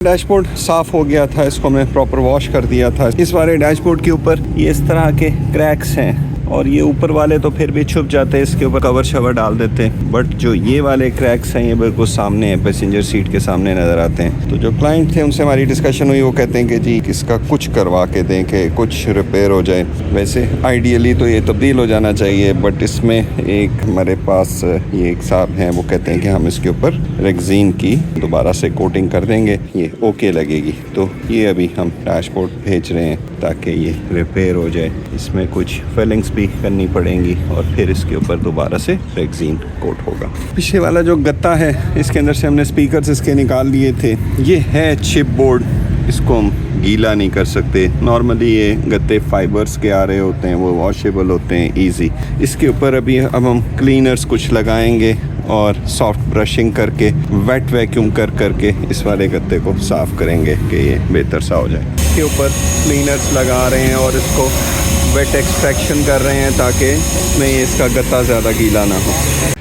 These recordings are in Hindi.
डैशबोर्ड साफ़ हो गया था, इसको हमने प्रॉपर वॉश कर दिया था। इस वाले डैशबोर्ड के ऊपर ये इस तरह के क्रैक्स हैं और ये ऊपर वाले तो फिर भी छुप जाते हैं, इसके ऊपर कवर शवर डाल देते हैं। बट जो ये वाले क्रैक्स हैं ये बिल्कुल सामने हैं, पैसेंजर सीट के सामने नज़र आते हैं। तो जो क्लाइंट थे उनसे हमारी डिस्कशन हुई, वो कहते हैं कि जी इसका कुछ करवा के दें कि कुछ रिपेयर हो जाए। वैसे आइडियली तो ये तब्दील हो जाना चाहिए, बट इसमें एक हमारे पास ये एक साहब हैं, वो कहते हैं कि हम इसके ऊपर रेक्सीन की दोबारा से कोटिंग कर देंगे, ये ओके लगेगी। तो ये अभी हम डैशबोर्ड भेज रहे हैं ताकि ये रिपेयर हो जाए। इसमें कुछ फिलिंग्स भी करनी पड़ेंगी और फिर इसके ऊपर दोबारा से रेक्सीन कोट होगा। पीछे वाला जो गत्ता है इसके अंदर से हमने स्पीकर्स इसके निकाल लिए थे। ये है चिप बोर्ड, इसको हम गीला नहीं कर सकते। नॉर्मली ये गत्ते फाइबर्स के आ रहे होते हैं, वो वॉशेबल होते हैं ईजी। इसके ऊपर अभी अब हम क्लीनर्स कुछ लगाएंगे और सॉफ्ट ब्रशिंग करके वेट वैक्यूम करके इस वाले गत्ते को साफ़ करेंगे कि ये बेहतर सा हो जाए। इसके ऊपर क्लीनर्स लगा रहे हैं और इसको वेट एक्सट्रैक्शन कर रहे हैं ताकि इसमें इसका गत्ता ज़्यादा गीला ना हो।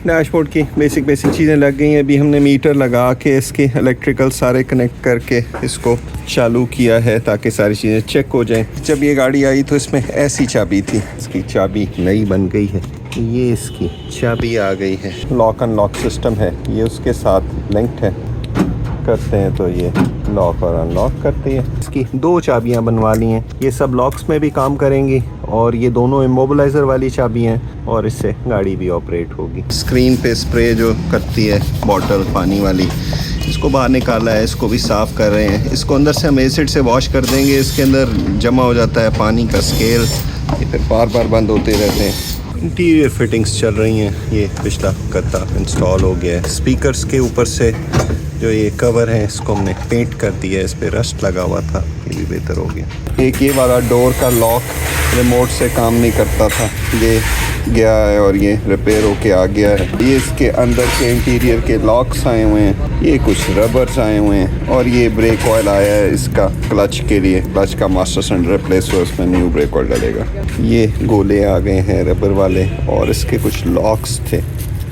डैशबोर्ड की बेसिक चीज़ें लग गई हैं। अभी हमने मीटर लगा के इसके इलेक्ट्रिकल सारे कनेक्ट करके इसको चालू किया है ताकि सारी चीज़ें चेक हो जाएं। जब ये गाड़ी आई तो इसमें ऐसी चाबी थी, इसकी चाबी नई बन गई है, ये इसकी चाबी आ गई है। लॉक अनलॉक सिस्टम है, ये उसके साथ लिंक्ड है, करते हैं तो ये लॉक और अनलॉक करती है। इसकी 2 चाबियां बनवा ली हैं, ये सब लॉक्स में भी काम करेंगी और ये दोनों इमोबिलाइज़र वाली चाबी हैं और इससे गाड़ी भी ऑपरेट होगी। स्क्रीन पे स्प्रे जो करती है बॉटल पानी वाली, इसको बाहर निकाला है, इसको भी साफ़ कर रहे हैं। इसको अंदर से हम एसिड से वॉश कर देंगे, इसके अंदर जमा हो जाता है पानी का स्केल, ये फिर बार बंद होते रहते हैं। इंटीरियर फिटिंग्स चल रही हैं, ये पिछला गत्ता इंस्टॉल हो गया है। स्पीकर्स के ऊपर से जो ये कवर है इसको हमने पेंट कर दिया है, इस पर रस्ट लगा हुआ था, ये भी बेहतर हो गया। एक ये वाला डोर का लॉक रिमोट से काम नहीं करता था, ये गया है और ये रिपेयर होके आ गया है। ये इसके अंदर के इंटीरियर के लॉक्स आए हुए हैं, ये कुछ रबर्स आए हुए हैं और ये ब्रेक ऑयल आया है इसका क्लच के लिए। क्लच का मास्टर सिलेंडर रिप्लेस हुआ, उसमें न्यू ब्रेक ऑयल डलेगा। ये गोले आ गए हैं रबर वाले और इसके कुछ लॉक्स थे,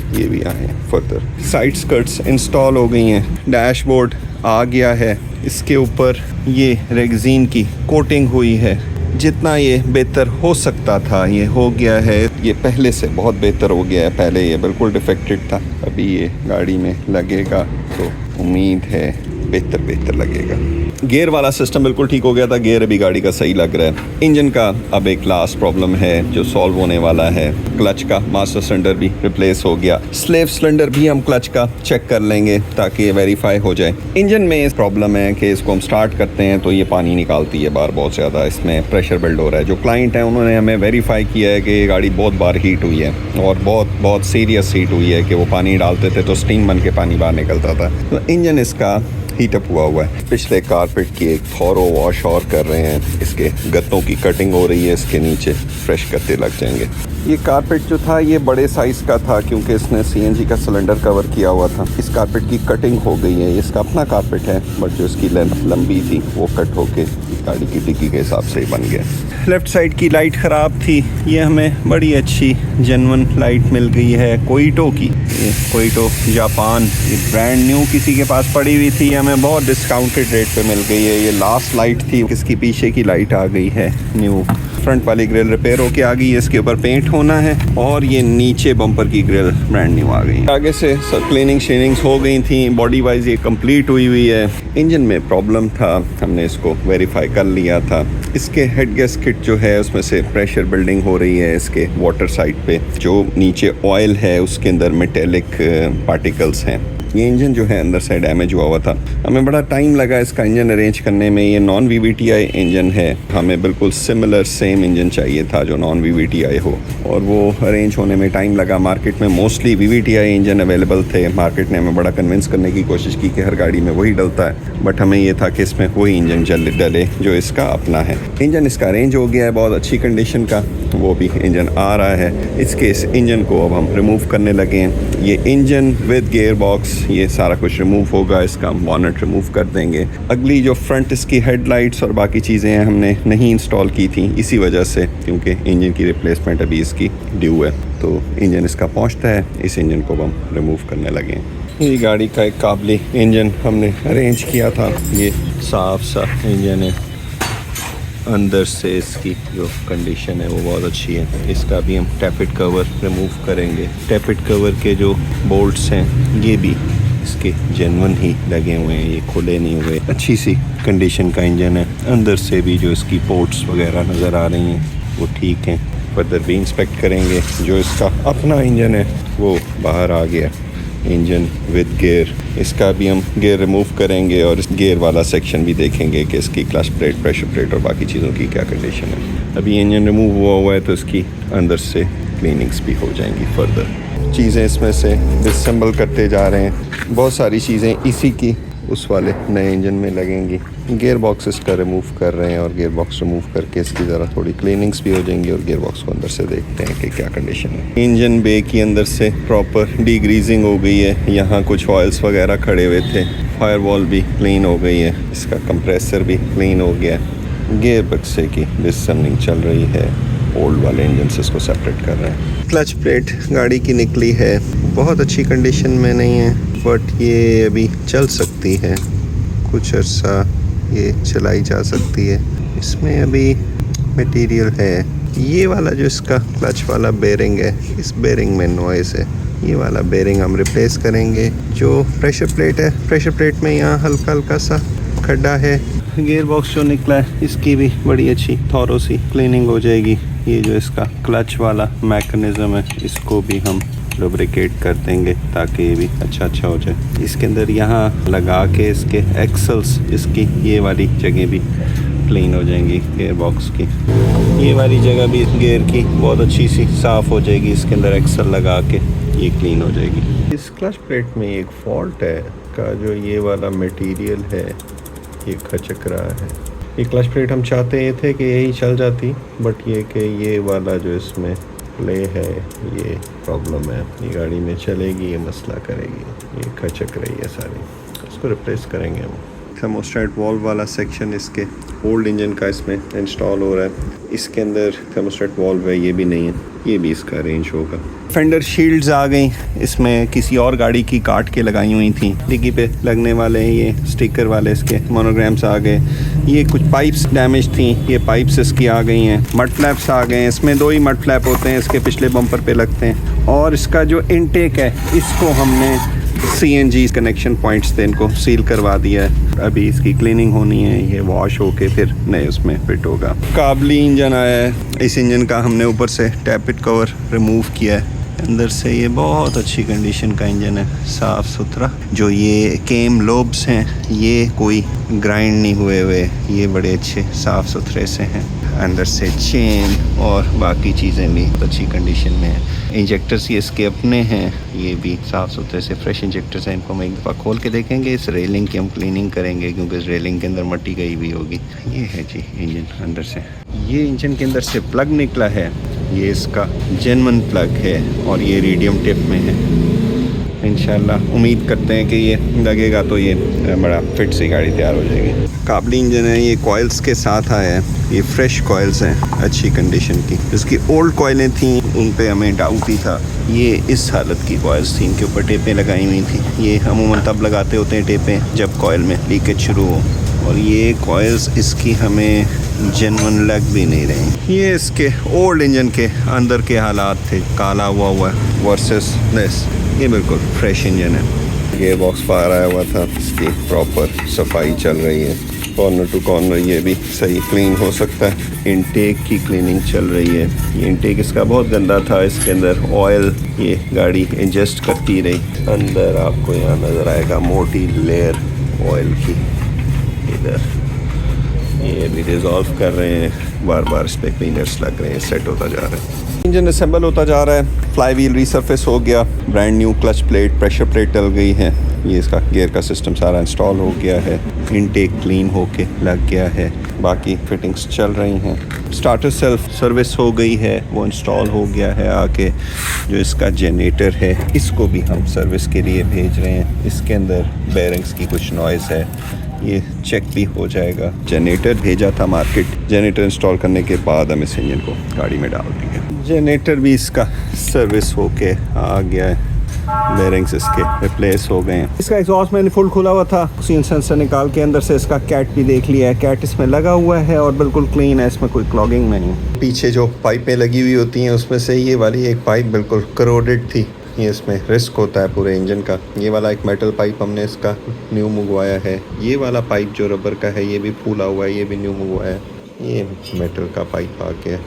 ये भी आए हैं फर्दर। साइड स्कर्ट्स इंस्टॉल हो गई हैं, डैशबोर्ड आ गया है, इसके ऊपर ये रेक्सीन की कोटिंग हुई है। जितना ये बेहतर हो सकता था ये हो गया है, ये पहले से बहुत बेहतर हो गया है। पहले ये बिल्कुल डिफेक्टेड था, अभी ये गाड़ी में लगेगा तो उम्मीद है बेहतर लगेगा। गियर वाला सिस्टम बिल्कुल ठीक हो गया था, गियर अभी गाड़ी का सही लग रहा है। इंजन का अब एक लास्ट प्रॉब्लम है जो सॉल्व होने वाला है। क्लच का मास्टर सिलेंडर भी रिप्लेस हो गया, स्लेव सिलेंडर भी हम क्लच का चेक कर लेंगे ताकि ये वेरीफाई हो जाए। इंजन में प्रॉब्लम है कि इसको हम स्टार्ट करते हैं तो ये पानी निकालती है बार बहुत ज़्यादा, इसमें प्रेशर बिल्ड हो रहा है। जो क्लाइंट है उन्होंने हमें वेरीफाई किया है कि ये गाड़ी बहुत बार हीट हुई है और बहुत सीरियस हीट हुई है कि वो पानी डालते थे तो स्टीम बन के पानी बाहर निकलता था। तो इंजन इसका हीटअप हुआ है। पिछले कारपेट की एक थॉरो वॉश और कर रहे हैं, इसके गत्तों की कटिंग हो रही है, इसके नीचे फ्रेश गत्ते लग जाएंगे। ये कारपेट जो था ये बड़े साइज़ का था क्योंकि इसने सीएनजी का सिलेंडर कवर किया हुआ था। इस कारपेट की कटिंग हो गई है, इसका अपना कारपेट है बट जो इसकी लेंथ लंबी थी वो कट होके गाड़ी की डिग्गी के हिसाब से ही बन गया। लेफ़्ट साइड की लाइट ख़राब थी, ये हमें बड़ी अच्छी जेन्युइन लाइट मिल गई है कोइटो की। ये कोइटो जापान, ये ब्रांड न्यू किसी के पास पड़ी हुई थी, हमें बहुत डिस्काउंटेड रेट पे मिल गई है। ये लास्ट लाइट थी, इसकी पीछे की लाइट आ गई है न्यू। फ्रंट वाली ग्रिल रिपेयर होके आ गई है, इसके ऊपर पेंट होना है और ये नीचे बम्पर की ग्रिल ब्रांड न्यू आ गई। आगे से सब क्लीनिंग शेनिंग्स हो गई थी, बॉडी वाइज ये कंप्लीट हुई है। इंजन में प्रॉब्लम था, हमने इसको वेरीफाई कर लिया था। इसके हेड गैस्केट जो है उसमें से प्रेशर बिल्डिंग हो रही है, इसके वाटर साइड पे जो नीचे ऑयल है उसके अंदर मेटेलिक पार्टिकल्स हैं। ये इंजन जो है अंदर से डैमेज हुआ था, हमें बड़ा टाइम लगा इसका इंजन अरेंज करने में। ये नॉन VVTi इंजन है, हमें बिल्कुल सिमिलर सेम इंजन चाहिए था जो नॉन VVTi हो और वो अरेंज होने में टाइम लगा। मार्केट में मोस्टली VVTi इंजन अवेलेबल थे, मार्केट ने हमें बड़ा कन्विंस करने की कोशिश की कि हर गाड़ी में वही डलता है, बट हमें ये था कि इसमें वही इंजन डले जो इसका अपना है। इंजन इसका अरेंज हो गया है बहुत अच्छी कंडीशन का, वो भी इंजन आ रहा है। इस इंजन को अब हम रिमूव करने लगे हैं। ये इंजन विद गियर बॉक्स ये सारा कुछ रिमूव होगा, इसका बॉनेट रिमूव कर देंगे। अगली जो फ्रंट इसकी हेडलाइट्स और बाकी चीज़ें हैं हमने नहीं इंस्टॉल की थी इसी वजह से, क्योंकि इंजन की रिप्लेसमेंट अभी इसकी ड्यू है। तो इंजन इसका पहुंचता है, इस इंजन को हम रिमूव करने लगे हैं। ये गाड़ी का एक काबली इंजन हमने अरेंज किया था। ये साफ सा इंजन है, अंदर से इसकी जो कंडीशन है वो बहुत अच्छी है। इसका भी हम टैपिट कवर रिमूव करेंगे। टैपिट कवर के जो बोल्ट्स हैं ये भी इसके जेन्युइन ही लगे हुए हैं, ये खुले नहीं हुए। अच्छी सी कंडीशन का इंजन है। अंदर से भी जो इसकी पोर्ट्स वगैरह नज़र आ रही हैं वो ठीक हैं। फर्दर भी इंस्पेक्ट करेंगे। जो इसका अपना इंजन है वो बाहर आ गया, इंजन विद गियर। इसका भी हम गियर रिमूव करेंगे और इस गियर वाला सेक्शन भी देखेंगे कि इसकी क्लच प्लेट, प्रेशर प्लेट और बाकी चीज़ों की क्या कंडीशन है। अभी इंजन रिमूव हुआ है तो इसकी अंदर से क्लीनिंग्स भी हो जाएंगी। फर्दर चीज़ें इसमें से डिसम्बल करते जा रहे हैं। बहुत सारी चीज़ें इसी की उस वाले नए इंजन में लगेंगी। गियर बॉक्स इसका रिमूव कर रहे हैं और गियर बॉक्स रिमूव करके इसकी ज़रा थोड़ी क्लीनिंग्स भी हो जाएंगी और गियर बॉक्स को अंदर से देखते हैं कि क्या कंडीशन है। इंजन बे की अंदर से प्रॉपर डीग्रीजिंग हो गई है। यहाँ कुछ ऑयल्स वगैरह खड़े हुए थे। फायरवॉल भी क्लीन हो गई है। इसका कंप्रेसर भी क्लीन हो गया। गियर बक्से की डिसअसेंबलिंग चल रही है। ओल्ड वाले इंजन से इसको सेपरेट कर रहे हैं। क्लच प्लेट गाड़ी की निकली है, बहुत अच्छी कंडीशन में नहीं है बट ये अभी चल सकती है। कुछ अर्सा ये चलाई जा सकती है। इसमें अभी मटेरियल है। ये वाला जो इसका क्लच वाला बेरिंग है, इस बेरिंग में नॉइज़ है। ये वाला बेरिंग हम रिप्लेस करेंगे। जो प्रेशर प्लेट है, प्रेशर प्लेट में यहाँ हल्का हल्का सा खड्डा है। गियर बॉक्स जो निकला है इसकी भी बड़ी अच्छी थॉरो सी क्लीनिंग हो जाएगी। ये जो इसका क्लच वाला मैकेनिज़्म है इसको भी हम लुब्रिकेट कर देंगे ताकि ये भी अच्छा हो जाए। इसके अंदर यहाँ लगा के इसके एक्सल्स, इसकी ये वाली जगह भी क्लीन हो जाएंगी। गियर बॉक्स की ये वाली जगह भी गियर की बहुत अच्छी सी साफ़ हो जाएगी। इसके अंदर एक्सल लगा के ये क्लीन हो जाएगी। इस क्लच प्लेट में एक फॉल्ट है का जो ये वाला मटेरियल है ये खचक रहा है। ये क्लच प्लेट हम चाहते ये थे कि यही चल जाती बट ये कि ये वाला जो इसमें प्ले है ये प्रॉब्लम है। ये गाड़ी में चलेगी, ये मसला करेगी, ये खचक रही है सारी। उसको रिप्लेस करेंगे हम। थर्मोस्टेट वॉल्व वाला सेक्शन इसके ओल्ड इंजन का इसमें इंस्टॉल हो रहा है। इसके अंदर थर्मोस्टेट वॉल्व है, ये भी नहीं है, ये भी इसका अरेंज होगा। फेंडर शील्ड्स आ गई। इसमें किसी और गाड़ी की काट के लगाई हुई थी। डिग्गी पे लगने वाले ये स्टिकर वाले इसके मोनोग्राम्स आ गए। ये कुछ पाइप्स डैमेज थी, ये पाइप्स इसकी आ गई हैं। मड फ्लैप्स आ गए हैं। इसमें 2 ही मड फ्लैप होते हैं, इसके पिछले बम्पर पे लगते हैं। और इसका जो इनटेक है इसको हमने CNG कनेक्शन पॉइंट्स थे, इनको सील करवा दिया है। अभी इसकी क्लीनिंग होनी है, ये वॉश होके फिर नए उसमें फिट होगा। काबली इंजन आया है। इस इंजन का हमने ऊपर से टैपिट कवर रिमूव किया है। अंदर से ये बहुत अच्छी कंडीशन का इंजन है, साफ़ सुथरा। जो ये केम लोब्स हैं ये कोई ग्राइंड नहीं हुए, ये बड़े अच्छे साफ़ सुथरे से हैं। अंदर से चेन और बाकी चीज़ें भी अच्छी कंडीशन में हैं। इंजेक्टर्स ये इसके अपने हैं, ये भी साफ़ सुथरे से फ्रेश इंजेक्टर्स हैं। इनको हम एक दफ़ा खोल के देखेंगे। इस रेलिंग की हम क्लीनिंग करेंगे क्योंकि इस रेलिंग के अंदर मट्टी गई हुई होगी। ये है जी इंजन अंदर से। ये इंजन के अंदर से प्लग निकला है, ये इसका जेन्युइन प्लग है और ये रेडियम टिप में है। इंशाल्लाह उम्मीद करते हैं कि ये लगेगा तो ये बड़ा फिट सी गाड़ी तैयार हो जाएगी। काबली इंजन है, ये कॉइल्स के साथ आया है। ये फ्रेश कॉइल्स हैं अच्छी कंडीशन की। जिसकी ओल्ड कॉइलें थी उन पे हमें डाउट ही था। ये इस हालत की कॉइल्स थी, इनके ऊपर टेपें लगाई हुई थी। ये अमूमन तब लगाते होते हैं टेपें जब कॉइल में लीकेज शुरू हो, और ये कॉइल्स इसकी हमें जेन्युइन लग भी नहीं रही। ये इसके ओल्ड इंजन के अंदर के हालात थे, काला हुआ वर्सेस दिस। ये बिल्कुल फ्रेश इंजन है। गियर बॉक्स बाहर आया हुआ था, इसकी प्रॉपर सफाई चल रही है। कॉर्नर टू कॉर्नर ये भी सही क्लीन हो सकता है। इनटेक की क्लीनिंग चल रही है। ये इनटेक इसका बहुत गंदा था, इसके अंदर ऑयल ये गाड़ी एडजस्ट करती रही। अंदर आपको यहाँ नज़र आएगा मोटी लेयर ऑयल की। इधर ये भी रिजॉल्व कर रहे हैं, बार बार इस पर क्लीनर्स लग रहे हैं, सेट होता जा रहा है। इंजन असेंबल होता जा रहा है। फ्लाई व्हील रीसरफेस हो गया, brand new clutch plate, pressure plate डल गई है। ये इसका गियर का सिस्टम सारा इंस्टॉल हो गया है। इनटेक क्लीन होके लग गया है। बाकी फिटिंग्स चल रही हैं। स्टार्टर सेल्फ सर्विस हो गई है, वो इंस्टॉल हो गया है आके। जो इसका जनरेटर है इसको भी हम सर्विस के लिए भेज रहे हैं। इसके अंदर बेरिंग्स की कुछ नॉइज़ है, ये चेक भी हो जाएगा। जनरेटर भेजा था मार्केट, जनरेटर इंस्टॉल करने के बाद हम इस इंजन को गाड़ी में डाल देंगे। जनरेटर भी इसका सर्विस होके आ गया है। बेरिंग्स इसके रिप्लेस हो गए हैं। इसका एग्जॉस्ट मैंने फुल खुला हुआ था, ऑक्सीजन सेंसर निकाल के अंदर से इसका कैट भी देख लिया है। कैट इसमें लगा हुआ है और बिल्कुल क्लीन है, इसमें कोई क्लॉगिंग नहीं है। पीछे जो पाइपें लगी हुई होती हैं उसमें से ये वाली एक पाइप बिल्कुल करोडेड थी, ये इसमें रिस्क होता है पूरे इंजन का। ये वाला एक मेटल पाइप हमने इसका न्यू मंगवाया है। ये वाला पाइप जो रबर का है ये भी फूला हुआ है, ये भी न्यू मंगवाया है। ये मेटल का पाइप आ गया।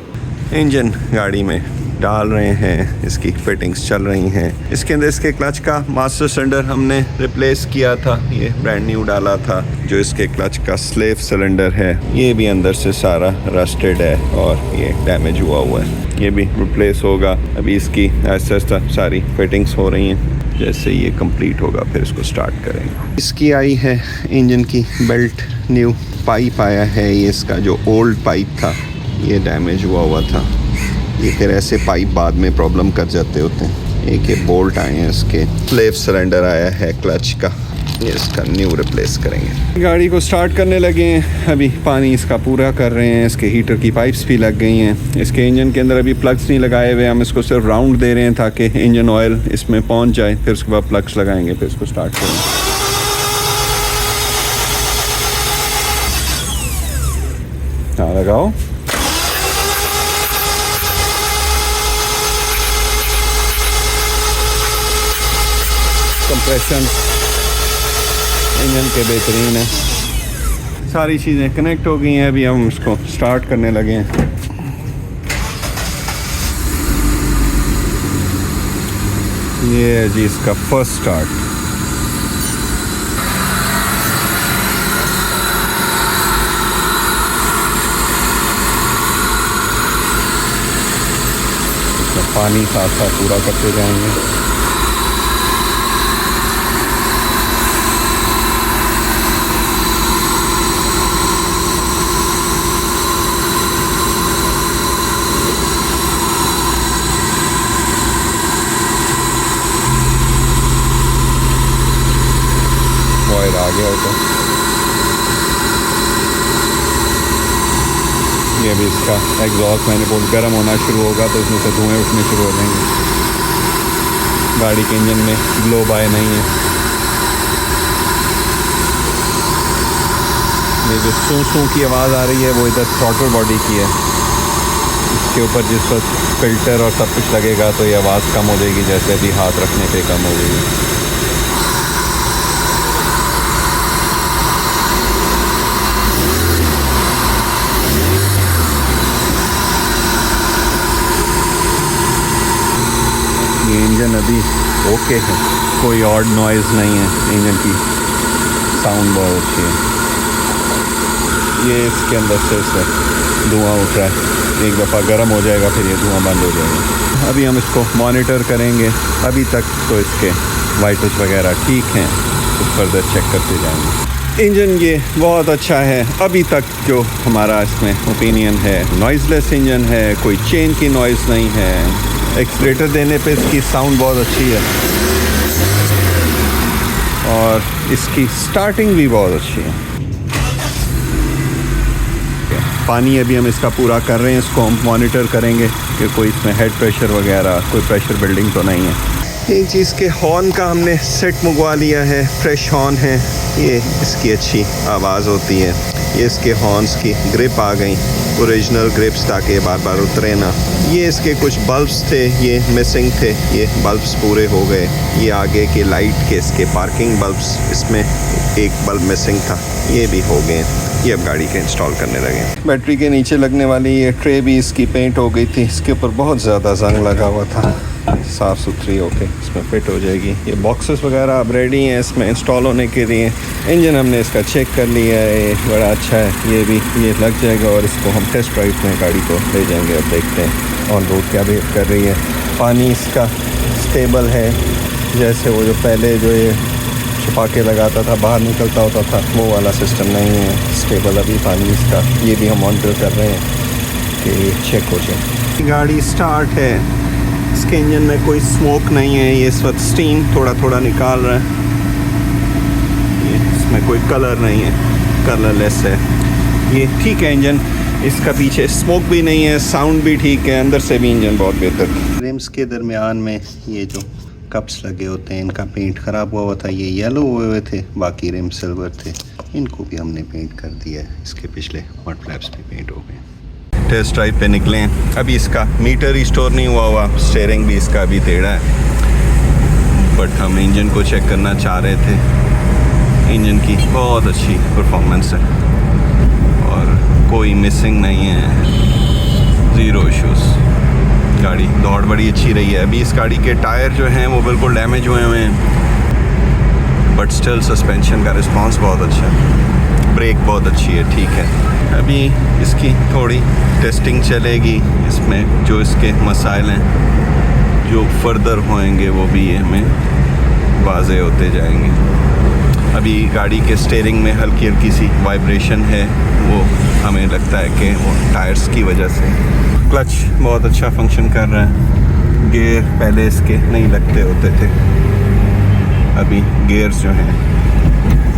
इंजन गाड़ी में डाल रहे हैं, इसकी फिटिंग्स चल रही हैं। इसके अंदर इसके क्लच का मास्टर सिलेंडर हमने रिप्लेस किया था, ये ब्रांड न्यू डाला था। जो इसके क्लच का स्लेव सिलेंडर है ये भी अंदर से सारा रस्टेड है और ये डैमेज हुआ हुआ है, ये भी रिप्लेस होगा। अभी इसकी ऐसा सारी फिटिंग्स हो रही हैं, जैसे ये कंप्लीट होगा फिर इसको स्टार्ट करेंगे। इसकी आई है इंजन की बेल्ट, न्यू पाइप आया है। ये इसका जो ओल्ड पाइप था ये डैमेज हुआ हुआ था, ये फिर ऐसे पाइप बाद में प्रॉब्लम कर जाते होते हैं। एक ये बोल्ट आए हैं इसके। स्लेव सिलेंडर आया है क्लच का, ये इसका न्यू रिप्लेस करेंगे। गाड़ी को स्टार्ट करने लगे हैं, अभी पानी इसका पूरा कर रहे हैं। इसके हीटर की पाइप्स भी लग गई हैं। इसके इंजन के अंदर अभी प्लग्स नहीं लगाए हुए, हम इसको सिर्फ राउंड दे रहे हैं ताकि इंजन ऑयल इसमें पहुंच जाए। फिर उसके बाद प्लग्स लगाएंगे, फिर इसको स्टार्ट करेंगे। हाँ लगाओ। कंप्रेशन इंजन के बेहतरीन है, सारी चीज़ें कनेक्ट हो गई हैं। अभी हम इसको स्टार्ट करने लगे हैं। ये है जी इसका फर्स्ट स्टार्ट। इसमें पानी साथ साथ पूरा करते जाएंगे। आ गया होता, ये भी इसका एग्जॉस्ट मैंने बहुत गर्म होना शुरू होगा तो इसमें से धुएं उठने शुरू हो जाएंगे। गाड़ी के इंजन में ग्लो बाय नहीं है। ये जो सूं की आवाज़ आ रही है वो इधर थ्रॉटल बॉडी की है। इसके ऊपर जिस वक्त फिल्टर और सब कुछ लगेगा तो ये आवाज़ कम हो जाएगी, जैसे अभी हाथ रखने पे कम हो जाएगी। ये इंजन अभी ओके है, कोई और नॉइज़ नहीं है। इंजन की साउंड बहुत अच्छी है। ये इसके अंदर से धुआं उठ रहा है, एक दफ़ा गर्म हो जाएगा फिर ये धुआं बंद हो जाएगा। अभी हम इसको मॉनिटर करेंगे। अभी तक तो इसके वाइटल्स वगैरह ठीक हैं, तो फर्दर चेक करते जाएंगे। इंजन ये बहुत अच्छा है अभी तक, जो हमारा इसमें ओपिनियन है। नॉइज़लेस इंजन है, कोई चेन की नॉइज़ नहीं है। एक्सीलेटर देने पे इसकी साउंड बहुत अच्छी है और इसकी स्टार्टिंग भी बहुत अच्छी है। पानी अभी हम इसका पूरा कर रहे हैं, इसको हम मॉनिटर करेंगे कि कोई इसमें हेड प्रेशर वगैरह कोई प्रेशर बिल्डिंग तो नहीं है। एक चीज़ के हॉर्न का हमने सेट मंगवा लिया है, फ्रेश हॉर्न है, ये इसकी अच्छी आवाज़ होती है। ये इसके हॉर्न्स की ग्रिप आ गई, ओरिजिनल ग्रिप्स, ताकि बार बार उतरे ना। ये इसके कुछ बल्ब्स थे ये मिसिंग थे, ये बल्ब्स पूरे हो गए। ये आगे के लाइट के इसके पार्किंग बल्ब्स, इसमें एक बल्ब मिसिंग था, ये भी हो गए। ये अब गाड़ी के इंस्टॉल करने लगे। बैटरी के नीचे लगने वाली ये ट्रे भी इसकी पेंट हो गई थी, इसके ऊपर बहुत ज़्यादा जंग लगा हुआ था। साफ़ सुथरी होके इसमें फिट हो जाएगी। ये बॉक्सेस वगैरह अब रेडी हैं इसमें इंस्टॉल होने के लिए। इंजन हमने इसका चेक कर लिया है, ये बड़ा अच्छा है, ये भी ये लग जाएगा और इसको हम टेस्ट ड्राइव में गाड़ी को ले जाएंगे। अब देखते हैं ऑन रोड क्या बिहेव कर रही है। पानी इसका स्टेबल है, जैसे वो जो पहले जो ये छुपा के लगाता था बाहर निकलता होता था वो वाला सिस्टम नहीं है, स्टेबल अभी पानी इसका। ये भी हम मॉनिटर कर रहे हैं कि चेक हो जाए। गाड़ी स्टार्ट है, इसके इंजन में कोई स्मोक नहीं है, ये इस वक्त स्टीम थोड़ा थोड़ा निकाल रहा है। ये इसमें कोई कलर नहीं है, कलरलेस है, ये ठीक है इंजन। इसका पीछे स्मोक भी नहीं है, साउंड भी ठीक है, अंदर से भी इंजन बहुत बेहतर। रिम्स के दरमियान में ये जो कप्स लगे होते हैं, इनका पेंट ख़राब हुआ था, ये येलो हुए थे, बाकी रिम सिल्वर थे, इनको भी हमने पेंट कर दिया है। इसके पिछले मड फ्लैप्स भी पेंट हो गए। टेस्ट ड्राइव पे निकले हैं। अभी इसका मीटर रिस्टोर नहीं हुआ, स्टीयरिंग भी इसका अभी टेढ़ा है, बट हम इंजन को चेक करना चाह रहे थे। इंजन की बहुत अच्छी परफॉर्मेंस है और कोई मिसिंग नहीं है, ज़ीरो इश्यूज़। गाड़ी दौड़ बड़ी अच्छी रही है। अभी इस गाड़ी के टायर जो हैं वो बिल्कुल डैमेज हुए हैं, बट स्टिल सस्पेंशन का रिस्पांस बहुत अच्छा है, ब्रेक बहुत अच्छी है, ठीक है। अभी इसकी थोड़ी टेस्टिंग चलेगी, इसमें जो इसके मसाइल हैं जो फर्दर होएंगे वो भी हमें वाज़े होते जाएंगे। अभी गाड़ी के स्टीयरिंग में हल्की हल्की सी वाइब्रेशन है, वो हमें लगता है कि वो टायर्स की वजह से। क्लच बहुत अच्छा फंक्शन कर रहा है, गियर पहले इसके नहीं लगते होते थे, अभी गियर्स जो हैं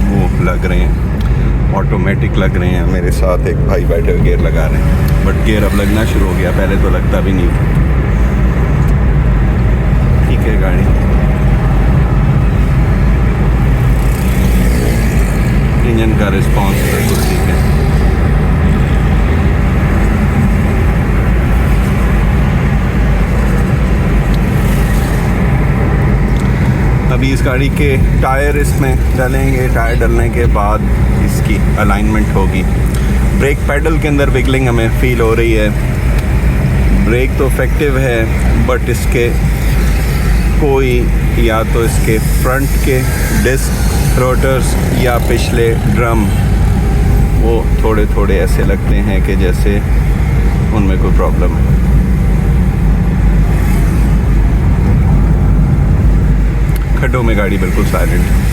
वो लग रहे हैं, ऑटोमेटिक लग रहे हैं। मेरे साथ एक भाई बैठे हुए गियर लगा रहे हैं, बट गियर अब लगना शुरू हो गया, पहले तो लगता भी नहीं था। ठीक है गाड़ी, इंजन का रिस्पॉन्स बिल्कुल ठीक है। अभी इस गाड़ी के टायर इसमें डलेंगे, टायर डलने के बाद इसकी अलाइनमेंट होगी। ब्रेक पैडल के अंदर विगलिंग हमें फील हो रही है। ब्रेक तो इफेक्टिव है, बट इसके कोई या तो इसके फ्रंट के डिस्क रोटर्स या पिछले ड्रम वो थोड़े थोड़े ऐसे लगते हैं कि जैसे उनमें कोई प्रॉब्लम है। खड्डों में गाड़ी बिल्कुल साइलेंट है।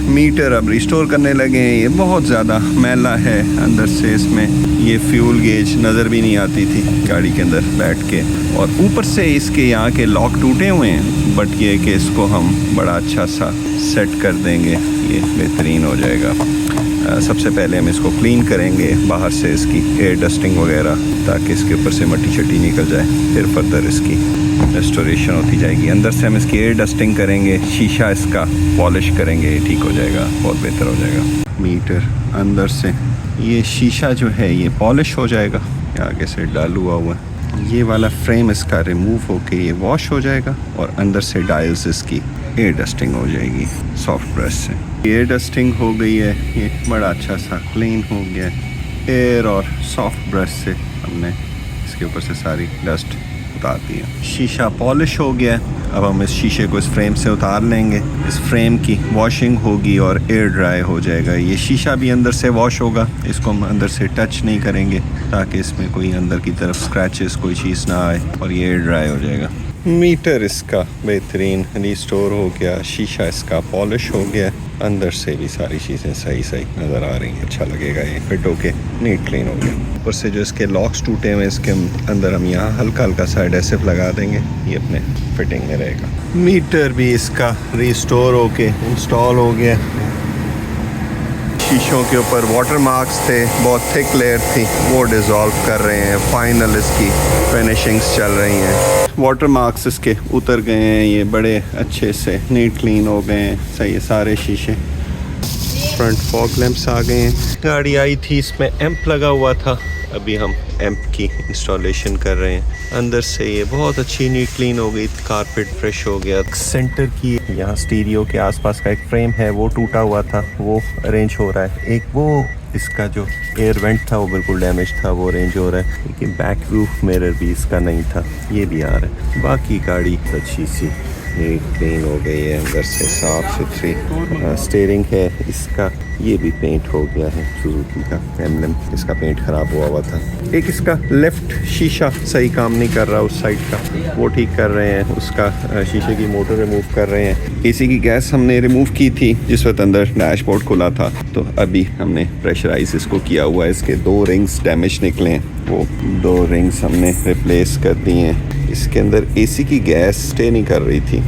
मीटर अब रिस्टोर करने लगे हैं। ये बहुत ज़्यादा मैला है अंदर से, इसमें ये फ्यूल गेज नज़र भी नहीं आती थी गाड़ी के अंदर बैठ के, और ऊपर से इसके यहाँ के लॉक टूटे हुए हैं, बट ये कि इसको हम बड़ा अच्छा सा सेट कर देंगे, ये बेहतरीन हो जाएगा। सबसे पहले हम इसको क्लीन करेंगे बाहर से, इसकी एयर डस्टिंग वगैरह, ताकि इसके ऊपर से मट्टी शट्टी निकल जाए, फिर फर्दर इसकी रेस्टोरेशन होती जाएगी। अंदर से हम इसकी एयर डस्टिंग करेंगे, शीशा इसका पॉलिश करेंगे, ये ठीक हो जाएगा, बहुत बेहतर हो जाएगा। मीटर अंदर से ये शीशा जो है ये पॉलिश हो जाएगा, आगे से डाल हुआ है। ये वाला फ्रेम इसका रिमूव होके ये वॉश हो जाएगा, और अंदर से डायल्स इसकी एयर डस्टिंग हो जाएगी सॉफ्ट ब्रश से। एयर डस्टिंग हो गई है, ये बड़ा अच्छा सा क्लीन हो गया है। एयर और सॉफ्ट ब्रश से हमने इसके ऊपर से सारी डस्ट उतार दी है। शीशा पॉलिश हो गया है। अब हम इस शीशे को इस फ्रेम से उतार लेंगे, इस फ्रेम की वॉशिंग होगी और एयर ड्राई हो जाएगा। ये शीशा भी अंदर से वॉश होगा, इसको हम अंदर से टच नहीं करेंगे ताकि इसमें कोई अंदर की तरफ स्क्रैचेस कोई चीज़ ना आए, और ये एयर ड्राई हो जाएगा। मीटर इसका बेहतरीन रिस्टोर हो गया, शीशा इसका पॉलिश हो गया, अंदर से भी सारी चीज़ें सही सही नज़र आ रही हैं, अच्छा लगेगा। ये फिट होके नीट क्लीन हो गया। ऊपर से जो इसके लॉक्स टूटे हुए इसके अंदर हम यहाँ हल्का हल्का सा एडेसिव लगा देंगे, ये अपने फिटिंग में रहेगा। मीटर भी इसका रिस्टोर होके इंस्टॉल हो गया। शीशों के ऊपर वाटर मार्क्स थे, बहुत थिक लेयर थी, वो डिज़ोल्व कर रहे हैं। फाइनल इसकी फिनिशिंग्स चल रही हैं। वाटर मार्क्स इसके उतर गए हैं, ये बड़े अच्छे से नीट क्लीन हो गए हैं, सही है सारे शीशे। फ्रंट फॉग लैंप्स आ गए हैं। गाड़ी आई थी इसमें एम्प लगा हुआ था, अभी हम एम्प की इंस्टॉलेशन कर रहे हैं। अंदर से ये बहुत अच्छी नीट क्लीन हो गई, कारपेट फ्रेश हो गया। सेंटर की यहाँ स्टीरियो के आसपास का एक फ्रेम है वो टूटा हुआ था, वो अरेंज हो रहा है। एक वो इसका जो एयर वेंट था वो बिल्कुल डैमेज था, वो अरेंज हो रहा है। लेकिन बैक रूफ मिरर भी इसका नहीं था, ये भी आ रहा है। बाकी गाड़ी अच्छी सी नीट क्लीन हो गई है, अंदर से साफ सुथरी। स्टीयरिंग है इसका, ये भी पेंट हो गया है, सुजुकी का एम्ब्लेम इसका पेंट ख़राब हुआ था। एक इसका लेफ़्ट शीशा सही काम नहीं कर रहा उस साइड का, वो ठीक कर रहे हैं। उसका शीशे की मोटर रिमूव कर रहे हैं। एसी की गैस हमने रिमूव की थी जिस वक्त अंदर डैशबोर्ड खुला था, तो अभी हमने प्रेशराइज इसको किया हुआ है। इसके 2 रिंग्स डैमेज निकले हैं, वो 2 रिंग्स हमने रिप्लेस कर दी हैं। इसके अंदर एसी की गैस स्टे नहीं कर रही थी,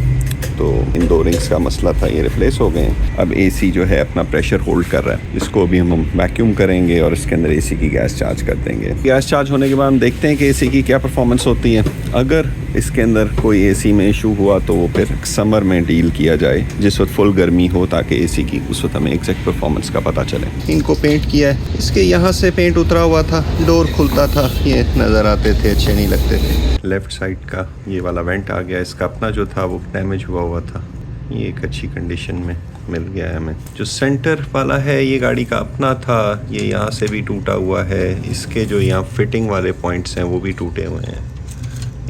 तो इन 2 रिंग्स का मसला था, ये रिप्लेस हो गए हैं। अब एसी जो है अपना प्रेशर होल्ड कर रहा है, इसको भी हम वैक्यूम करेंगे और इसके अंदर एसी की गैस चार्ज कर देंगे। गैस चार्ज होने के बाद हम देखते हैं कि एसी की क्या परफॉर्मेंस होती है। अगर इसके अंदर कोई एसी में इशू हुआ तो वो फिर समर में डील किया जाए, जिस वक्त फुल गर्मी हो, ताकि एसी की उस वक्त हमें एग्जैक्ट परफॉर्मेंस का पता चले। इनको पेंट किया है, इसके यहाँ से पेंट उतरा हुआ था, डोर खुलता था, ये नज़र आते थे, अच्छे नहीं लगते थे। लेफ़्ट साइड का ये वाला वेंट आ गया, इसका अपना जो था वो डैमेज हुआ था, ये एक अच्छी कंडीशन में मिल गया है हमें। जो सेंटर वाला है ये गाड़ी का अपना था, ये यहाँ से भी टूटा हुआ है, इसके जो यहाँ फिटिंग वाले पॉइंट्स हैं वो भी टूटे हुए हैं,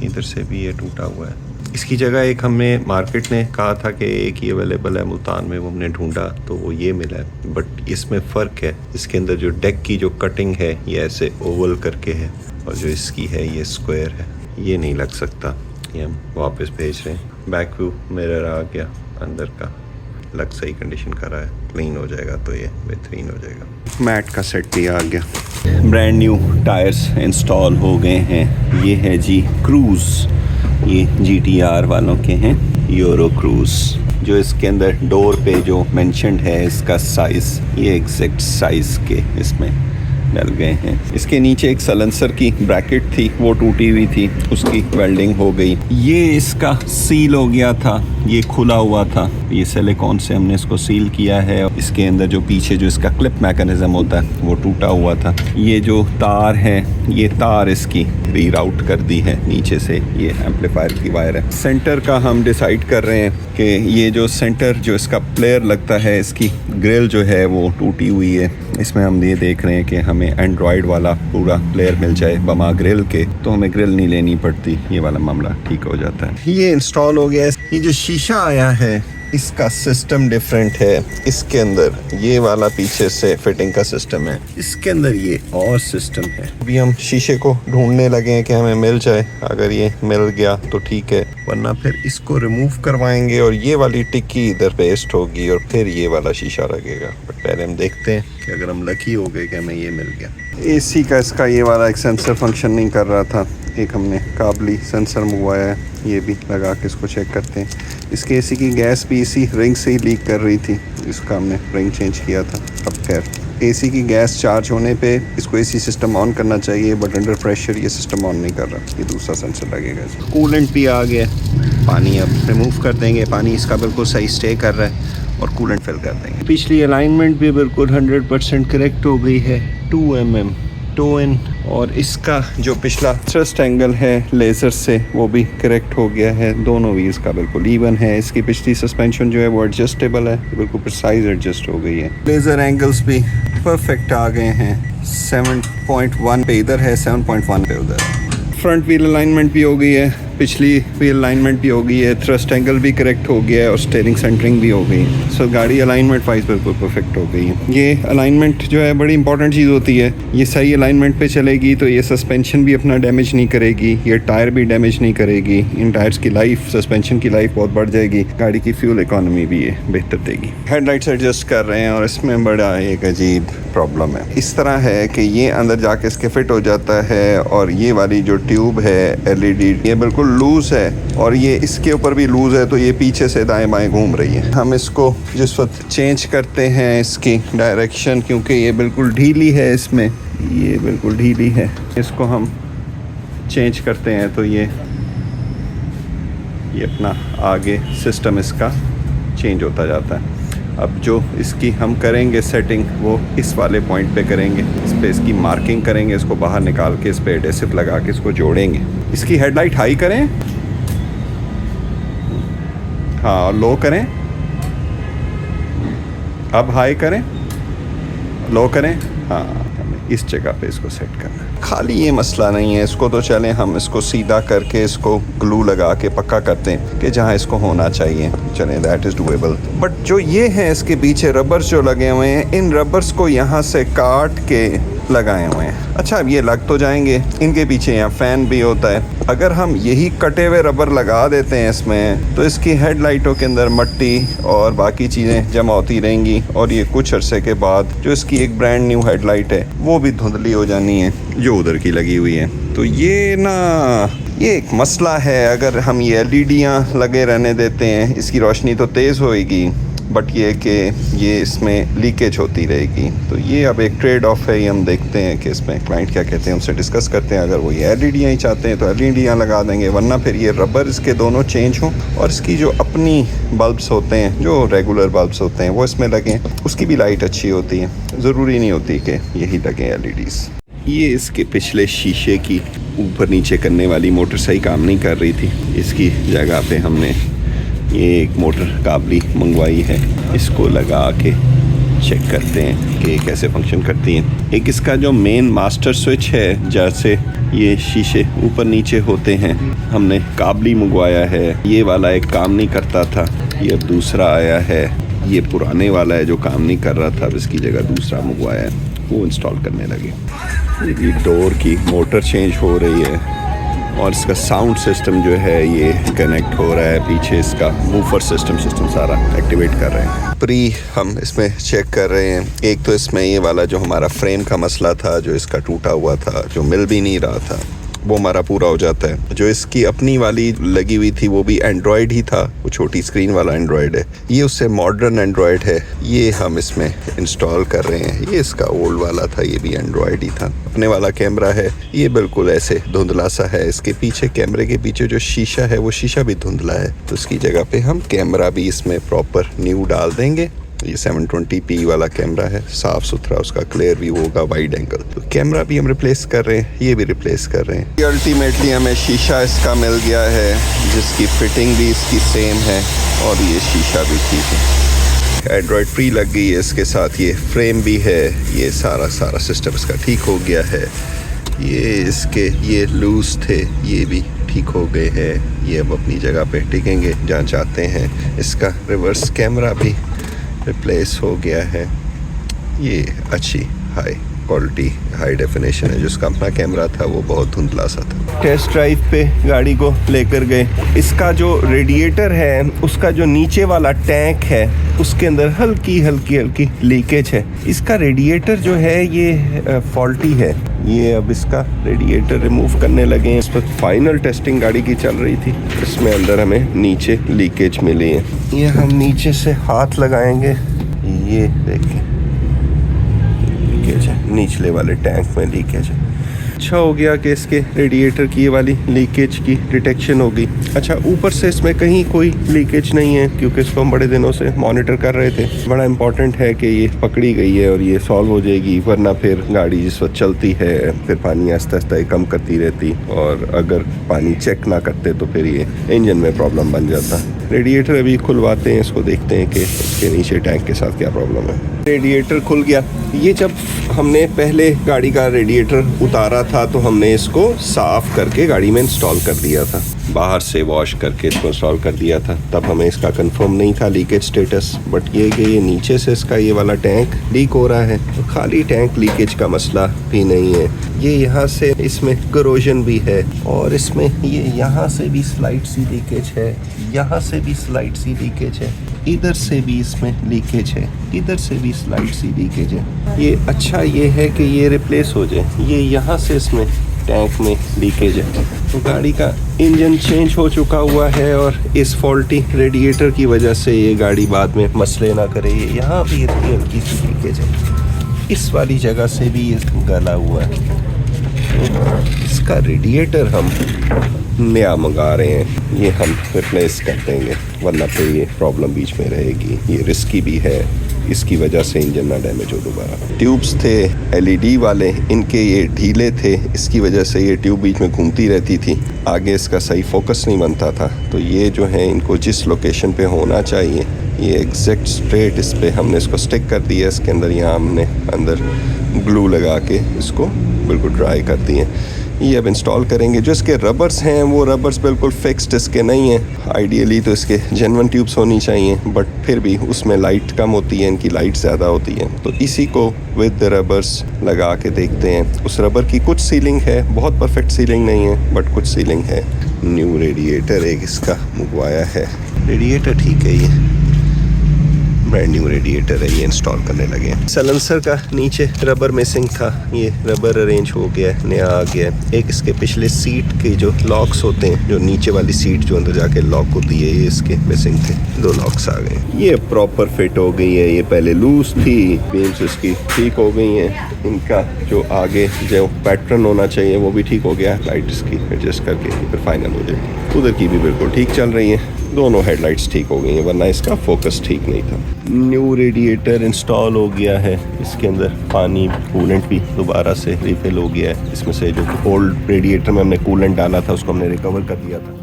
इधर से भी ये टूटा हुआ है। इसकी जगह एक हमें मार्केट ने कहा था कि एक ही अवेलेबल है मुल्तान में, वो हमने ढूंढा तो वो ये मिला है, बट इसमें फ़र्क है, इसके अंदर जो डेक की जो कटिंग है ये ऐसे ओवल करके है और जो इसकी है ये स्क्वायर है, ये नहीं लग सकता, ये हम वापस भेज रहे हैं। बैक व्यू मिरर आ गया अंदर का, लग सही कंडीशन का रहा है, क्लीन हो जाएगा तो ये बेहतरीन हो जाएगा। मैट का सेट भी आ गया, ब्रांड न्यू टायर्स इंस्टॉल हो गए हैं। ये है जी क्रूज़, ये GTR वालों के हैं, यूरो क्रूज़। जो इसके अंदर डोर पे जो मेंशन्ड है इसका साइज़, ये एग्जैक्ट साइज़ के इसमें डल गए हैं। इसके नीचे एक सलेंसर की ब्रैकेट थी, वो टूटी हुई थी, उसकी वेल्डिंग हो गई। ये इसका सील हो गया था, ये खुला हुआ था, ये सिलिकॉन से हमने इसको सील किया है। इसके अंदर जो पीछे जो इसका क्लिप मैकेनिज्म होता है वो टूटा हुआ था। ये जो तार है, ये तार इसकी रीराउट कर दी है नीचे से, ये एम्पलीफायर की वायर है। सेंटर का हम डिसाइड कर रहे हैं कि ये जो सेंटर जो इसका प्लेयर लगता है, इसकी ग्रिल जो है वो टूटी हुई है। इसमें हम ये देख रहे हैं कि हमें एंड्रॉयड वाला पूरा प्लेयर मिल जाए बमा ग्रिल के, तो हमें ग्रिल नहीं लेनी पड़ती, ये वाला मामला ठीक हो जाता है। ये इंस्टॉल हो गया है। ये जो शीशा आया है इसका सिस्टम डिफरेंट है, इसके अंदर ये वाला पीछे से फिटिंग का सिस्टम है, इसके अंदर ये और सिस्टम है। अभी हम शीशे को ढूंढने लगे हैं कि हमें मिल जाए, अगर ये मिल गया तो ठीक है, वरना फिर इसको रिमूव करवाएंगे और ये वाली टिक्की इधर पेस्ट होगी और फिर ये वाला शीशा लगेगा। बट पहले हम देखते हैं कि अगर हम लकी हो गए कि हमें ये मिल गया। एसी का इसका ये वाला एक सेंसर फंक्शन नहीं कर रहा था, एक हमने काबली सेंसर मंगवाया है, ये भी लगा के इसको चेक करते हैं। इसके एसी की गैस भी इसी रिंग से ही लीक कर रही थी, इसका हमने रिंग चेंज किया था। अब खैर एसी की गैस चार्ज होने पे इसको एसी सिस्टम ऑन करना चाहिए, बट अंडर प्रेशर ये सिस्टम ऑन नहीं कर रहा, ये दूसरा सेंसर लगेगा। कूलेंट भी आ गया, पानी अब रिमूव कर देंगे, पानी इसका बिल्कुल सही स्टे कर रहा है और कूलेंट फिल कर देंगे। पिछली अलाइनमेंट भी बिल्कुल 100% करेक्ट हो गई है, 2 mm टो इन, और इसका जो पिछला थ्रस्ट एंगल है लेज़र से वो भी करेक्ट हो गया है, दोनों व्हील्स का बिल्कुल इवन है। इसकी पिछली सस्पेंशन जो है वो एडजस्टेबल है, बिल्कुल प्रिसाइज एडजस्ट हो गई है। लेज़र एंगल्स भी परफेक्ट आ गए हैं, 7.1 पे इधर है, 7.1 पे उधर है। फ्रंट व्हील अलाइनमेंट भी हो गई है, पिछली व्हील अलाइनमेंट भी हो गई है, थ्रस्ट एंगल भी करेक्ट हो गया है और स्टीयरिंग सेंटरिंग भी हो गई है। सो गाड़ी अलाइनमेंट वाइज बिल्कुल परफेक्ट हो गई है। ये अलाइनमेंट जो है बड़ी इंपॉर्टेंट चीज़ होती है, ये सही अलाइनमेंट पे चलेगी तो ये सस्पेंशन भी अपना डैमेज नहीं करेगी, ये टायर भी डैमेज नहीं करेगी, इन टायर्स की लाइफ, सस्पेंशन की लाइफ बहुत बढ़ जाएगी, गाड़ी की फ्यूल इकोनॉमी भी ये बेहतर देगी। हेडलाइट्स एडजस्ट कर रहे हैं और इसमें बड़ा एक अजीब प्रॉब्लम है, इस तरह है कि ये अंदर जाके इसके फिट हो जाता है और ये वाली जो ट्यूब है LED ये बिल्कुल लूज है और ये इसके ऊपर भी लूज है, तो ये पीछे से दाएं बाएं घूम रही है। हम इसको जिस वक्त चेंज करते हैं इसकी डायरेक्शन, क्योंकि ये बिल्कुल ढीली है, इसमें ये बिल्कुल ढीली है, इसको हम चेंज करते हैं तो ये अपना आगे सिस्टम इसका चेंज होता जाता है। अब जो इसकी हम करेंगे सेटिंग वो इस वाले पॉइंट पे करेंगे, इस पे इसकी मार्किंग करेंगे, इसको बाहर निकाल के इस पे एडेसिव लगा के इसको जोड़ेंगे। इसकी हेडलाइट हाई करें, हाँ लो करें, अब हाई करें, लो करें, हाँ हमें इस जगह पे इसको सेट करना है। खाली ये मसला नहीं है, इसको तो चलें हम इसको सीधा करके इसको ग्लू लगा के पक्का करते हैं कि जहाँ इसको होना चाहिए, चलें दैट इज़ डूएबल। बट जो ये है इसके पीछे रबर्स जो लगे हुए हैं, इन रबर्स को यहाँ से काट के लगाए हुए हैं। अच्छा अब ये लग तो जाएंगे, इनके पीछे यहाँ फ़ैन भी होता है। अगर हम यही कटे हुए रबर लगा देते हैं इसमें तो इसकी हेडलाइटों के अंदर मट्टी और बाकी चीज़ें जमा होती रहेंगी और ये कुछ अरसे के बाद जो इसकी एक ब्रांड न्यू हेडलाइट है वो भी धुंधली हो जानी है जो उधर की लगी हुई है। तो ये एक मसला है। अगर हम ये LEDयाँ लगे रहने देते हैं, इसकी रोशनी तो तेज़ होएगी बट ये कि ये इसमें लीकेज होती रहेगी। तो ये अब एक ट्रेड ऑफ है, ये हम देखते हैं कि इसमें क्लाइंट क्या कहते हैं, उनसे डिस्कस करते हैं। अगर वो ये एलईडियाँ ही चाहते हैं तो एलईडियाँ लगा देंगे, वरना फिर ये रबर इसके दोनों चेंज हों और इसकी जो अपनी बल्ब्स होते हैं, जो रेगुलर बल्ब्स होते हैं, वो इसमें लगें। उसकी भी लाइट अच्छी होती है, ज़रूरी नहीं होती कि यही लगें एलईडीज़। ये इसके पिछले शीशे की ऊपर नीचे करने वाली मोटर सही काम नहीं कर रही थी। इसकी जगह पे हमने ये एक मोटर काबली मंगवाई है, इसको लगा के चेक करते हैं कि कैसे फंक्शन करती है। एक इसका जो मेन मास्टर स्विच है, जैसे ये शीशे ऊपर नीचे होते हैं, हमने काबली मंगवाया है। ये वाला एक काम नहीं करता था, ये अब दूसरा आया है। ये पुराने वाला है जो काम नहीं कर रहा था, अब इसकी जगह दूसरा मंगवाया है, वो इंस्टॉल करने लगे। ये डोर की मोटर चेंज हो रही है और इसका साउंड सिस्टम जो है ये कनेक्ट हो रहा है। पीछे इसका वूफर सिस्टम सारा एक्टिवेट कर रहे हैं। प्री हम इसमें चेक कर रहे हैं। एक तो इसमें ये वाला जो हमारा फ्रेम का मसला था, जो इसका टूटा हुआ था, जो मिल भी नहीं रहा था, वो हमारा पूरा हो जाता है। जो इसकी अपनी वाली लगी हुई थी वो भी एंड्रॉयड ही था, वो छोटी स्क्रीन वाला एंड्रॉयड है। ये उससे मॉडर्न एंड्रॉयड है, ये हम इसमें इंस्टॉल कर रहे हैं। ये इसका ओल्ड वाला था, ये भी एंड्रॉयड ही था। अपने वाला कैमरा है, ये बिल्कुल ऐसे धुंधला सा है। इसके पीछे, कैमरे के पीछे जो शीशा है, वो शीशा भी धुंधला है। तो उसकी जगह पे हम कैमरा भी इसमें प्रॉपर न्यू डाल देंगे। ये 720p वाला कैमरा है, साफ सुथरा, उसका क्लियर व्यू होगा, वाइड एंगल। तो कैमरा भी हम रिप्लेस कर रहे हैं, ये भी रिप्लेस कर रहे हैं। अल्टीमेटली हमें शीशा इसका मिल गया है, जिसकी फिटिंग भी इसकी सेम है और ये शीशा भी ठीक है। एंड्रॉयड प्री लग गई है इसके साथ, ये फ्रेम भी है, ये सारा सिस्टम इसका ठीक हो गया है। ये इसके ये लूज थे, ये भी ठीक हो गए हैं। ये अब अपनी जगह पे टिकेंगे जहाँ चाहते हैं। इसका रिवर्स कैमरा भी रिप्लेस हो गया है। ये अच्छी हाई क्वालिटी हाई डेफिनेशन है। जिसका अपना कैमरा था वो बहुत धुंधला सा था। टेस्ट ड्राइव पे गाड़ी को लेकर गए। इसका जो रेडिएटर है, उसका जो नीचे वाला टैंक है, उसके अंदर हल्की लीकेज है। इसका रेडिएटर जो है ये फॉल्टी है। ये अब इसका रेडिएटर रिमूव करने लगे हैं। इस पर फाइनल टेस्टिंग गाड़ी की चल रही थी। इसमें अंदर हमें नीचे लीकेज मिली है। ये हम नीचे से हाथ लगाएंगे, ये देखें लीकेज है, निचले वाले टैंक में लीकेज है। अच्छा हो गया कि इसके रेडिएटर की ये वाली लीकेज की डिटेक्शन होगी। अच्छा, ऊपर से इसमें कहीं कोई लीकेज नहीं है, क्योंकि इसको हम बड़े दिनों से मॉनिटर कर रहे थे। बड़ा इंपॉर्टेंट है कि ये पकड़ी गई है और ये सॉल्व हो जाएगी, वरना फिर गाड़ी जिस वक्त चलती है फिर पानी आहिस्ता आहिस्ता कम करती रहती, और अगर पानी चेक ना करते तो फिर ये इंजन में प्रॉब्लम बन जाता। रेडिएटर अभी खुलवाते हैं, इसको देखते हैं कि इसके नीचे टैंक के साथ क्या प्रॉब्लम है। रेडिएटर खुल गया। ये जब हमने पहले गाड़ी का रेडिएटर उतारा था तो हमने इसको साफ करके गाड़ी में इंस्टॉल कर दिया था, बाहर से वॉश करके इसको इंस्टॉल कर दिया था। तब हमें इसका कंफर्म नहीं था लीकेज स्टेटस, बट ये कि ये नीचे से इसका ये वाला टैंक लीक हो रहा है। तो खाली टैंक लीकेज का मसला भी नहीं है, ये यहाँ से इसमें करोजन भी है, और इसमें ये यहाँ से भी स्लाइट सी लीकेज है, यहाँ से भी स्लाइट सी लीकेज है, इधर से भी इसमें लीकेज है, इधर से भी स्लाइट सी लीकेज है। ये अच्छा ये है कि ये रिप्लेस हो जाए। ये यहाँ से इसमें टैंक में लीकेज है, तो गाड़ी का इंजन चेंज हो चुका हुआ है, और इस फॉल्टी रेडिएटर की वजह से ये गाड़ी बाद में मसले ना करे। यहाँ भी हल्की सी लीकेज है, इस वाली जगह से भी ये गला हुआ है। तो इसका रेडिएटर हम नया मंगा रहे हैं, ये हम रिप्लेस कर देंगे, वरना फिर ये प्रॉब्लम बीच में रहेगी। ये रिस्की भी है, इसकी वजह से इंजन ना डैमेज हो दोबारा। ट्यूब्स थे एलईडी वाले, इनके ये ढीले थे, इसकी वजह से ये ट्यूब बीच में घूमती रहती थी, आगे इसका सही फोकस नहीं बनता था। तो ये जो है इनको जिस लोकेशन पे होना चाहिए, ये एग्जैक्ट स्ट्रेट इस पे हमने इसको स्टिक कर दिया। इसके अंदर यहाँ हमने अंदर ग्लू लगा के इसको बिल्कुल ड्राई कर दिए। ये अब इंस्टॉल करेंगे। जो इसके रबर्स हैं वो रबर्स बिल्कुल फिक्स्ड इसके नहीं हैं। आइडियली तो इसके जेन्युइन ट्यूब्स होनी चाहिए, बट फिर भी उसमें लाइट कम होती है, इनकी लाइट ज़्यादा होती है। तो इसी को विद द रबर्स लगा के देखते हैं। उस रबर की कुछ सीलिंग है, बहुत परफेक्ट सीलिंग नहीं है, बट कुछ सीलिंग है। न्यू रेडिएटर एक इसका मंगवाया है, रेडिएटर ठीक है। ब्रांड न्यू रेडिएटर है, ये इंस्टॉल करने लगे हैं। साइलेंसर का नीचे रबर मिसिंग था, ये रबर अरेंज हो गया है, नया आ गया है। एक इसके पिछले सीट के जो लॉक्स होते हैं, जो नीचे वाली सीट जो अंदर जाके लॉक होती है, ये इसके मिसिंग थे, 2 लॉक्स आ गए। ये प्रॉपर फिट हो गई है, ये पहले लूज थी, बीम्स इसकी ठीक हो गई हैं। इनका जो आगे जो पैटर्न होना चाहिए वो भी ठीक हो गया, लाइट इसकी एडजस्ट करके फिर फाइनल हो जाएगी। उधर की भी बिल्कुल ठीक चल रही है, दोनों हेडलाइट्स ठीक हो गई हैं, वरना इसका फोकस ठीक नहीं था। न्यू रेडिएटर इंस्टॉल हो गया है, इसके अंदर पानी कूलेंट भी दोबारा से रिफिल हो गया है। इसमें से जो ओल्ड रेडिएटर में हमने कूलेंट डाला था उसको हमने रिकवर कर दिया था।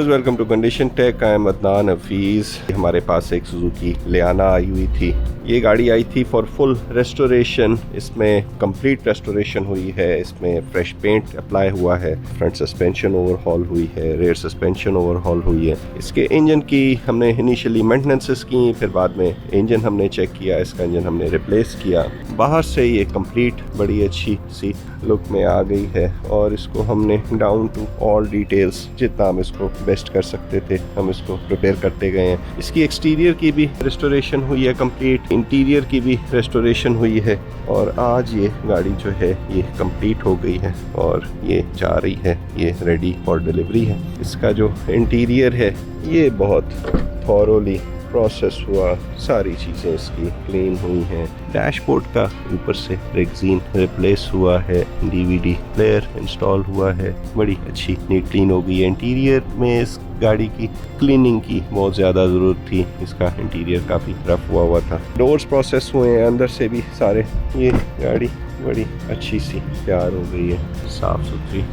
Welcome to condition tech, I am Adnan Hafeez. हमारे पास एक सुजुकी लियाना आई हुई थी। ये गाड़ी आई थी फॉर फुल रेस्टोरेशन, इसमें कंप्लीट रेस्टोरेशन हुई है, इसमें फ्रेश पेंट अप्लाई हुआ है, फ्रंट सस्पेंशन ओवरहॉल हुई है, रेयर सस्पेंशन ओवरहॉल हुई है। इसके इंजन की हमने इनिशियली मेंटेनेंसेस की, फिर बाद में इंजन हमने चेक किया, इसका इंजन हमने रिप्लेस किया। बाहर से ये कंप्लीट बड़ी अच्छी सी लुक में आ गई है और इसको हमने डाउन टू ऑल डिटेल्स जितना हम इसको बेस्ट कर सकते थे हम इसको प्रिपेयर करते गए हैं। इसकी एक्सटीरियर की भी रेस्टोरेशन हुई है कंप्लीट, इंटीरियर की भी रेस्टोरेशन हुई है और आज ये गाड़ी जो है ये कंप्लीट हो गई है और ये जा रही है, ये रेडी फॉर डिलीवरी है। इसका जो इंटीरियर है ये बहुत थॉरोली प्रोसेस हुआ, सारी चीज़ें इसकी क्लीन हुई हैं। डैशबोर्ड का ऊपर से रेक्सीन रिप्लेस हुआ है, डीवीडी प्लेयर इंस्टॉल हुआ है, बड़ी अच्छी नीट क्लीन हो गई है। इंटीरियर में इस गाड़ी की क्लीनिंग की बहुत ज़्यादा ज़रूरत थी, इसका इंटीरियर काफ़ी रफ हुआ था। डोर्स प्रोसेस हुए हैं, अंदर से भी सारे। ये गाड़ी बड़ी अच्छी सी तैयार हो गई है, साफ़ सुथरी।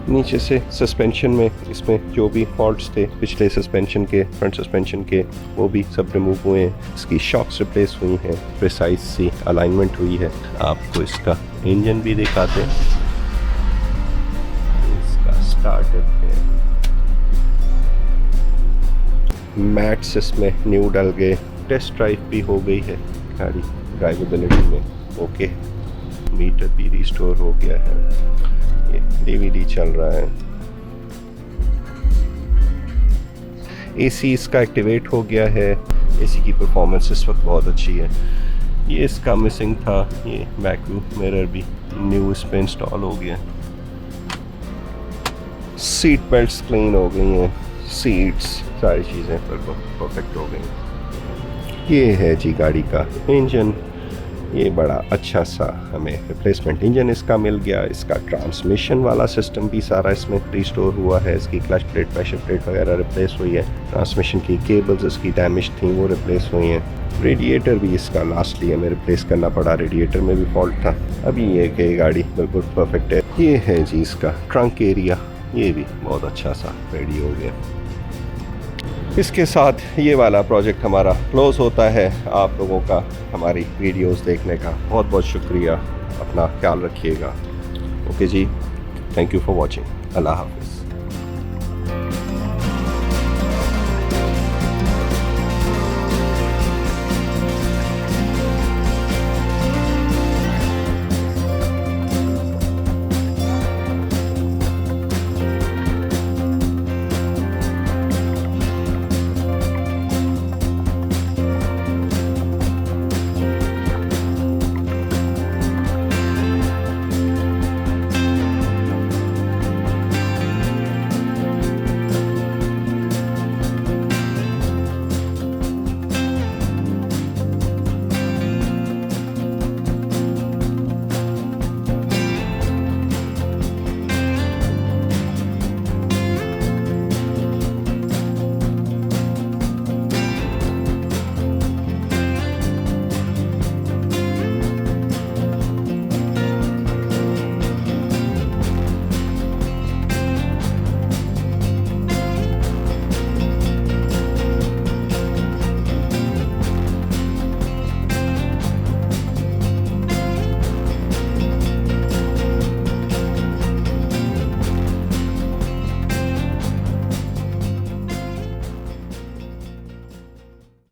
नीचे से सस्पेंशन में इसमें जो भी फॉल्ट्स थे पिछले सस्पेंशन के, फ्रंट सस्पेंशन के, वो भी सब रिमूव हुए हैं। इसकी शॉक्स रिप्लेस हुई हैं, प्रिसाइज सी अलाइनमेंट हुई है। आपको इसका इंजन भी दिखाते हैं, इसका स्टार्टर है, मैट्स इसमें न्यू डल गए, टेस्ट ड्राइव भी हो गई है गाड़ी ड्राइवेबिलिटी में ओके। मीटर भी रिस्टोर हो गया है, डीवीडी चल रहा है। एसी इसका एक्टिवेट हो गया है, एसी की परफॉर्मेंस इस वक्त बहुत अच्छी है। ये इसका मिसिंग था, ये बैकव्यू मिरर भी न्यू इस पे इंस्टॉल हो गया। सीट बेल्ट्स क्लीन हो गई हैं, सीट्स सारी चीज़ें बिल्कुल परफेक्ट हो गई। ये है जी गाड़ी का इंजन, ये बड़ा अच्छा सा हमें रिप्लेसमेंट इंजन इसका मिल गया। इसका ट्रांसमिशन वाला सिस्टम भी सारा इसमें रिस्टोर हुआ है, इसकी क्लच प्लेट, प्रेशर प्लेट वगैरह रिप्लेस हुई है। ट्रांसमिशन की केबल्स इसकी डैमेज थी वो रिप्लेस हुई हैं। रेडिएटर भी इसका लास्टली हमें रिप्लेस करना पड़ा, रेडिएटर में भी फॉल्ट था। अभी ये कि गाड़ी बिल्कुल परफेक्ट है। ये है जी इसका ट्रंक एरिया, ये भी बहुत अच्छा सा रेडी हो गया। इसके साथ ये वाला प्रोजेक्ट हमारा क्लोज होता है। आप लोगों का हमारी वीडियोस देखने का बहुत बहुत शुक्रिया, अपना ख्याल रखिएगा। Okay ji, thank you for watching, अल्लाह हाफिज़।